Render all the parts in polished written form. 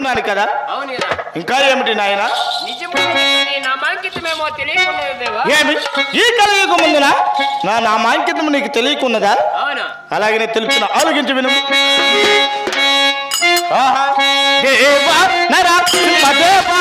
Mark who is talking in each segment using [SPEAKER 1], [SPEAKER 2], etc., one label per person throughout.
[SPEAKER 1] వింటున్నాను కదా. ఇంకా ఏమిటి నాయన? ఏమి ఈ కలియుగ ముందున నా నామాంకితం నీకు తెలియకున్నదా? అలాగనే తెలుపుతున్నా, ఆలోచించి విను. దేవా నరా దేవా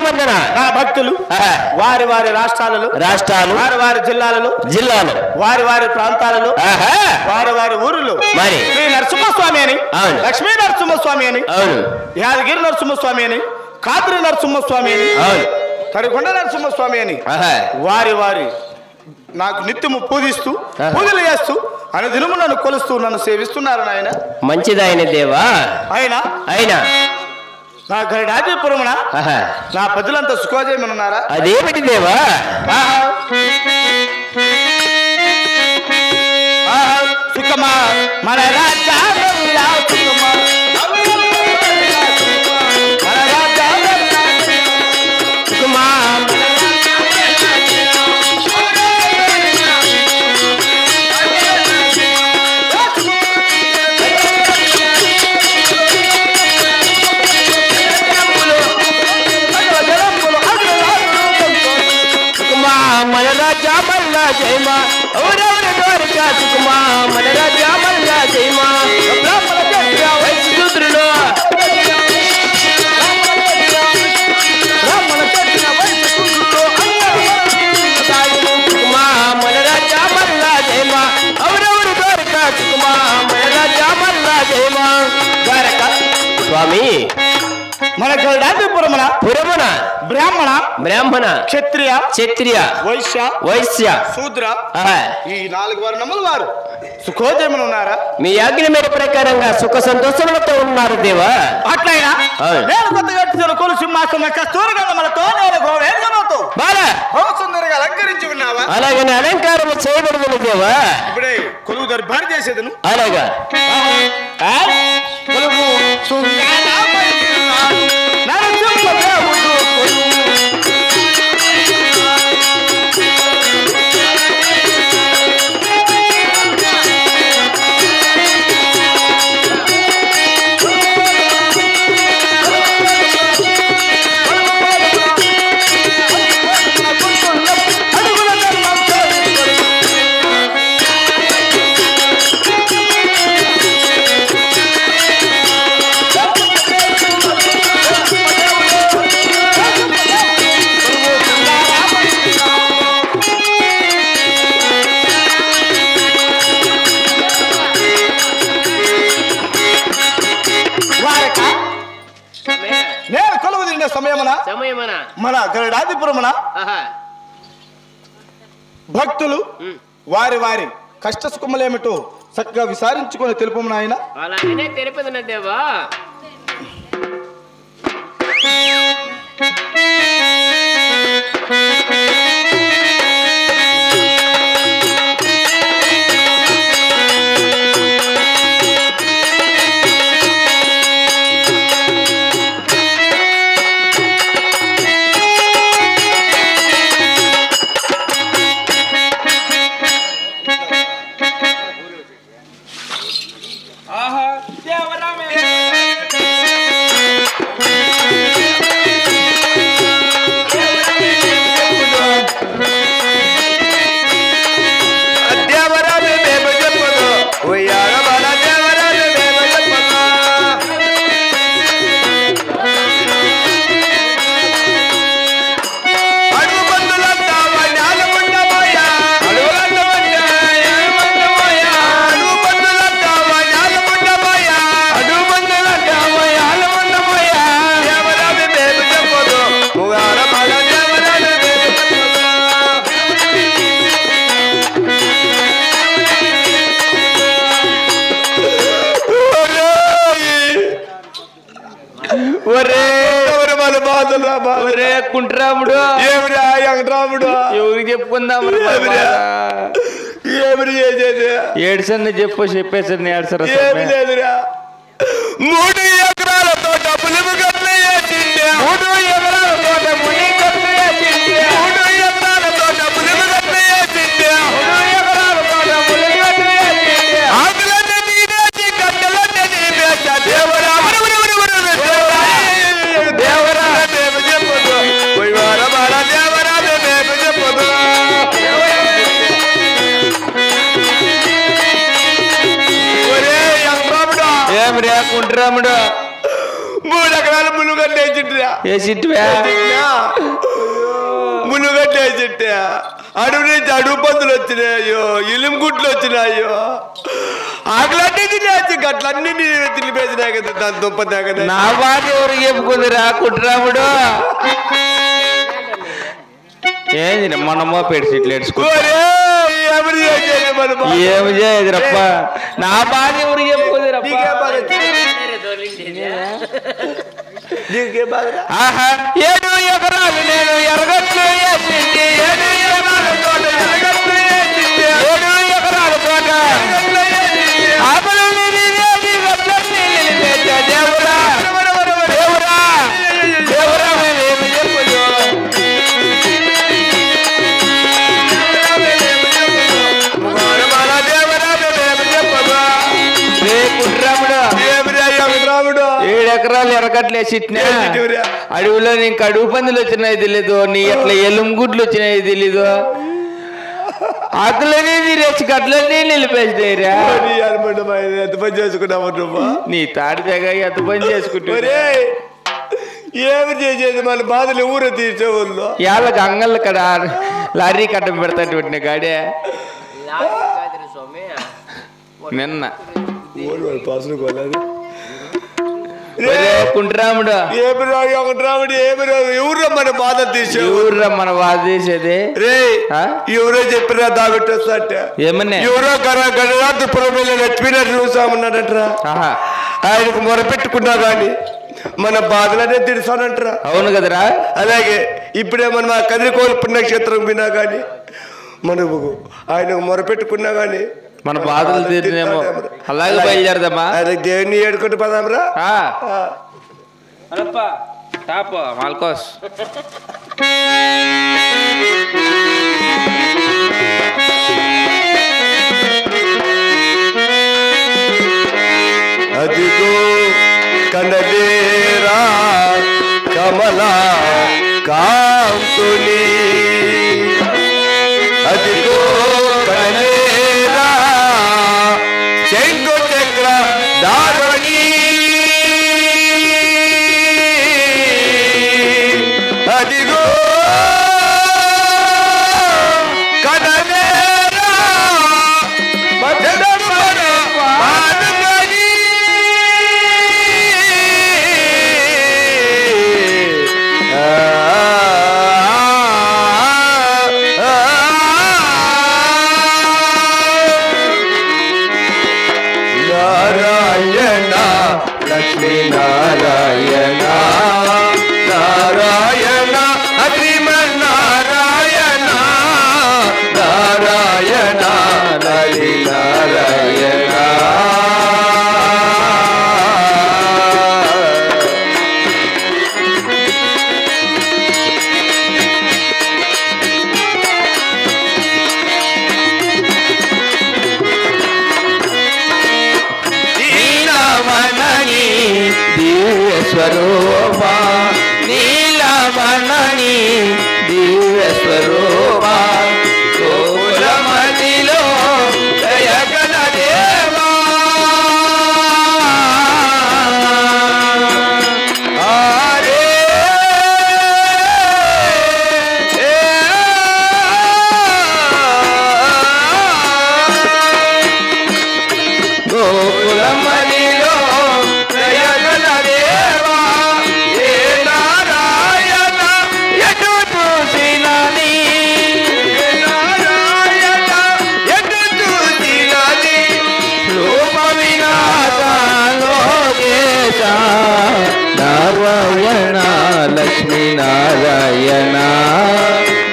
[SPEAKER 1] వినరా నా భక్తులు వారి వారి రాష్ట్రాలు వారి వారి జిల్లాలు వారి వారి ప్రాంతాలలో వారి వారి ఊరులో మరి శ్రీ నరసింహస్వామి అని, లక్ష్మీ నరసింహస్వామి అని, యాదగిరి నరసింహస్వామి అని, కాద్రి నరసింహస్వామి అని, తడికొండ నరసింహస్వామి అని వారి వారి నాకు నిత్యము పూజిస్తూ పూజలు చేస్తూ అని దినము నన్ను కొలుస్తూ నన్ను సేవిస్తున్నారు నాయన.
[SPEAKER 2] మంచిదాయన దేవా. అయినా
[SPEAKER 1] నా గరుడాదిపురమున నా ప్రజలంతా సుఖోజయమనున్నారా?
[SPEAKER 2] అదేమిటి దేవా?
[SPEAKER 1] సుఖమా మన రాజా
[SPEAKER 2] స్వామి.
[SPEAKER 1] మన గరుడాదిపురమున బ్రాహ్మణ క్షత్రియ వైశ్య శూద్ర ఈ 4 వర్ణముల వారు సుఖోజయమున ఉన్నారా?
[SPEAKER 2] మీ ఆజ్ఞ మేర ప్రకారంగా సుఖ సంతోషములతో ఉన్నారు దేవా.
[SPEAKER 1] అట్లయినా నేను కొత్తగా వచ్చిన కొలు సింహాసనం కస్తూరగంధములతో నేను గోవేంద్రముతో సుందరంగా అలంకరించి ఉన్నావా?
[SPEAKER 2] అలాగనే అలంకారము చేయబడుతుంది దేవా.
[SPEAKER 1] ఇప్పుడే కొలువు దర్బారు చేసేదను.
[SPEAKER 2] అలాగా
[SPEAKER 1] కొలువు సమయమున మన గరుడాదిపురమున భక్తులు వారి వారి కష్ట సుఖములేమిటో చక్కగా విచారించుకొని తెలుపము నాయన.
[SPEAKER 2] అలాగనే తెలిపేదన దేవా.
[SPEAKER 1] మన బాధలు రా బాధ
[SPEAKER 2] కుంట్రాముడు
[SPEAKER 1] ఏమిరా వెంకటరాముడు
[SPEAKER 2] ఎవరికి చెప్పుకుందాం
[SPEAKER 1] ఏమిరి చేసేది
[SPEAKER 2] ఏడ్సన్ని చెప్పేసరి ఏడ్సరా
[SPEAKER 1] ఏమి లేదురా 3 ఎకరాల తోట పులిమి గట్లు వేసింది
[SPEAKER 2] 3 ఎకరాల తోట ముని గట్లు వేసింది
[SPEAKER 1] 3 ఎకరాల తోట పులిమి గట్లు వేసింది
[SPEAKER 2] 3 ఎకరాల తోట ముని గట్లు వేసింది
[SPEAKER 1] ఆకులన్నీ నీడేసి గట్టలన్నీ నీపేసా దేవుడా
[SPEAKER 2] దేవరా
[SPEAKER 1] మేము చెప్పదు పోయి వారమాల దేవరా మేము చెప్పదు
[SPEAKER 2] ఏమిరా కుంట్రాముడు
[SPEAKER 1] 3 ఎకరాలు మునుగడ్డ వేసింటిరా
[SPEAKER 2] వేసిట్వా
[SPEAKER 1] మునుగడ్డ వేసింటే అడుగు నుంచి అడుగు పందులు వచ్చినాయో ఇలుముగుట్లు వచ్చినాయో ఆకులన్నీ తినేసి గట్లన్నీ తినిపేసినాయి కదా దాని దుంప దాకా
[SPEAKER 2] నా బాధ ఎవరికి చెప్పుకుందిరా కుంట్రాముడు ఏంది మనమో పెట్టి సీట్లు ఏడ్చుకో ఏమి చేయదు రప్ప నా బాధ ఎవరికి చెప్పుకుంది రప్ప ఆహా 7 ఎకరాలు నేను ఎరగట్లు వేసింది 7 ఎకరాల తోట ఎరగట్లు వేసింది 7 ఎకరాల తోట ఆపలు దేవుడా దేవుడా దేవుడా మేమేమి చెప్పదు
[SPEAKER 1] రాముడు
[SPEAKER 2] 7 ఎకరాలు ఎరగట్లు వేసిట్నా అడవిలో నీకు అడుగు పందులు వచ్చినాయి తెలీదు నీ అట్లా ఎలుంగుడ్లు వచ్చినాయి తెలీదు ఆకులనే తీరేసి గట్లన్నీ నిలిపేసినాయిరా
[SPEAKER 1] ఎంత పని చేసుకున్నావు నువ్వు
[SPEAKER 2] నీ తాడి తెగ ఎంత పని చేసుకుంటా
[SPEAKER 1] ఏమి చేసేది మన బాధలు ఊరే తీర్చేవాళ్ళు
[SPEAKER 2] యాళ్ళకి అంగళ్ళ కడ లారీ కట్టం పెడతాడు గాడే నిన్న కుంట్రాముడు
[SPEAKER 1] రాముడు ఎవరు మన బాధ తీసే
[SPEAKER 2] ఎవరు మన బాధ తీసేది
[SPEAKER 1] రే ఎవరో చెప్పిరా దాబెట్టేస్తా
[SPEAKER 2] ఏమన్నా
[SPEAKER 1] ఎవరో గణనాథపురం లక్ష్మీనాథ్ చూసామన్నాడట్రా ఆయనకు మొరపెట్టుకున్నా కానీ మన బాధలనే తీరుస్తానంటరా
[SPEAKER 2] అవును కదరా
[SPEAKER 1] అలాగే ఇప్పుడే మనం ఆ కదిరికోలు పుణ్యక్షేత్రం వినా కానీ మనకు ఆయనకు మొరపెట్టుకున్నా కానీ
[SPEAKER 2] మన బాధలు తీరినేమో అలాగే బయలుదేరదమ్మా
[SPEAKER 1] ఆయనకు దేవుని ఏడుకుంటూ పదాంరా
[SPEAKER 2] మాల్కోస్
[SPEAKER 1] అదిగో కనలేరా కమలా కాంతుని అదిగో కనలేరా శంకు చక్ర దారుణి అదిగో కనలేరా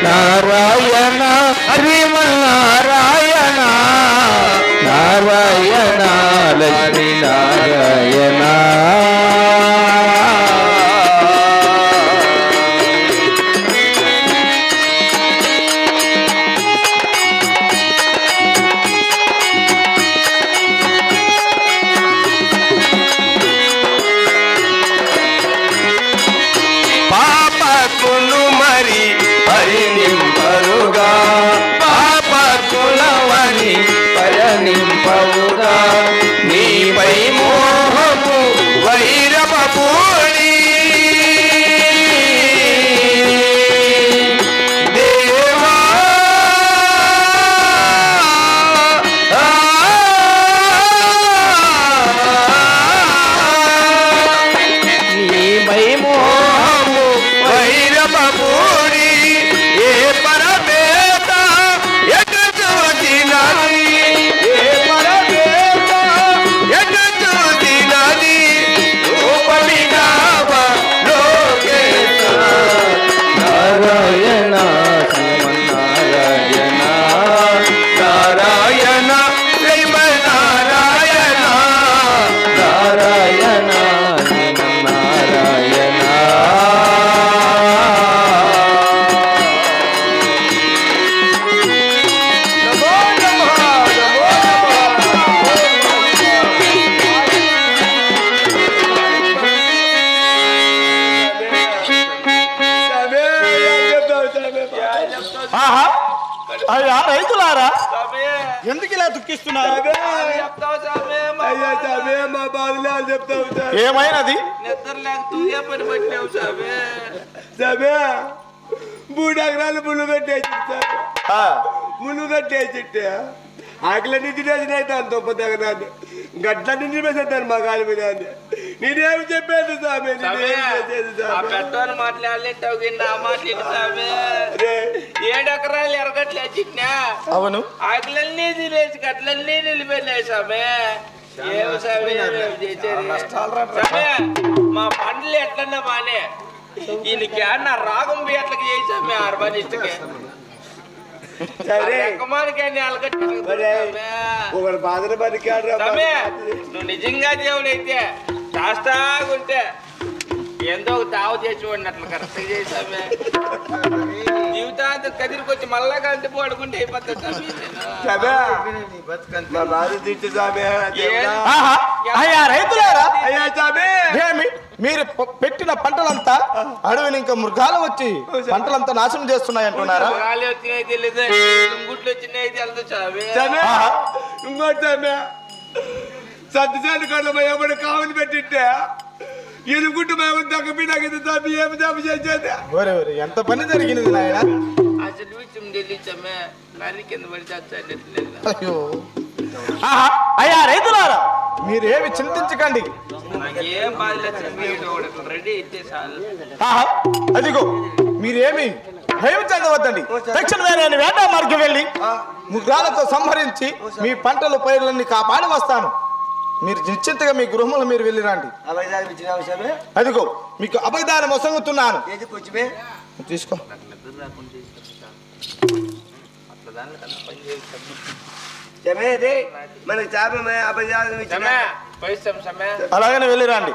[SPEAKER 2] నారాయణ శ్రీమన్నారాయణ నారాయణ లక్ష్మీ నారాయణ
[SPEAKER 1] పవుగా నీపై మోహము వైరపూడి దేవా నీపై మోహము వైరపూడి ఏ పరమేత ఎటు చూచినది
[SPEAKER 2] నారాయణ శ్రీమన్నారాయణ
[SPEAKER 1] నారాయణ శ్రీమన్నారాయణ
[SPEAKER 2] నారాయణ శ్రీమన్నారాయణ
[SPEAKER 1] అయ్యా రైతులారా ఎందుకు ఇలా దుఃఖిస్తున్నారు? ఏమైనది?
[SPEAKER 3] 3 ఎకరాలు ముళ్ళు కట్టేసిట్టే ఆకలన్నీ తినేసినైతే అంత దగ్గరాన్ని గట్లన్నీ తినేసేస్తాను మా కాలి మీద నేనేమి చెప్పాను సామె
[SPEAKER 4] మాట్లాడలేటావు మాట్లాడి 7 ఎకరాలు ఎరగట్లే చిట్నా
[SPEAKER 1] అవును
[SPEAKER 4] ఆకులన్నీ తినేసి గట్లన్నీ నిలిపెళ్ళాయి సామె ఏమి సామె మా పండ్లు ఎట్లన్నా బానే ఈయనకి అన్న రాగం ఎట్లకి చేసామే ఆర్బానిస్ట్కి నువ్వు నిజంగా దేవుడైతే కాస్తాగుంటే ఎంతో తావ చేసి అట్లా కరెక్ట్ చేసామే జీవితాంతం కదిరికొచ్చి మళ్ళా కలిసి పడుకుంటే అయిపోతుంది
[SPEAKER 1] అయ్యా రైతులారా ఏమి మీరు పెట్టిన పంటలంతా అడవిని ఇంకా మృగాలు వచ్చి పంటలంతా నాశనం చేస్తున్నాయి అంటున్నారా?
[SPEAKER 4] వచ్చినాయి తెలియదు గుట్లు వచ్చినాయి తెలుసు
[SPEAKER 3] ఇంకోటి సత్యశాలి కళ్ళ ఎవరు కావులు పెట్టిట్టే ఎలుగుట్టు మేము తగ్గపినాకి తప్పి ఏమి తప్పు చేసేది
[SPEAKER 1] ఎంత పని జరిగినది నాయన
[SPEAKER 4] అసలు తెలియచమే నది కింద పడి చచ్చాడు.
[SPEAKER 1] అయ్యో అయ్యా రైతులారా మీరేమి చింతించకండి
[SPEAKER 4] నాకేం బాధ రెడీ ఇచ్చేసాను.
[SPEAKER 1] అదిగో మీరేమి భయం చెందవద్దండి. తక్షణమే నేను వేట మార్గం వెళ్ళి మృగాలతో సంహరించి మీ పంటలు పైర్లన్నీ కాపాడి వస్తాను. మీరు నిశ్చింతగా మీ గృహంలో మీరు వెళ్ళి రండి. అదిగో మీకు అభయదానం వసంగుతున్నాను తీసుకో.
[SPEAKER 3] మనకి చేప
[SPEAKER 1] అలాగనే వెళ్ళి రండి.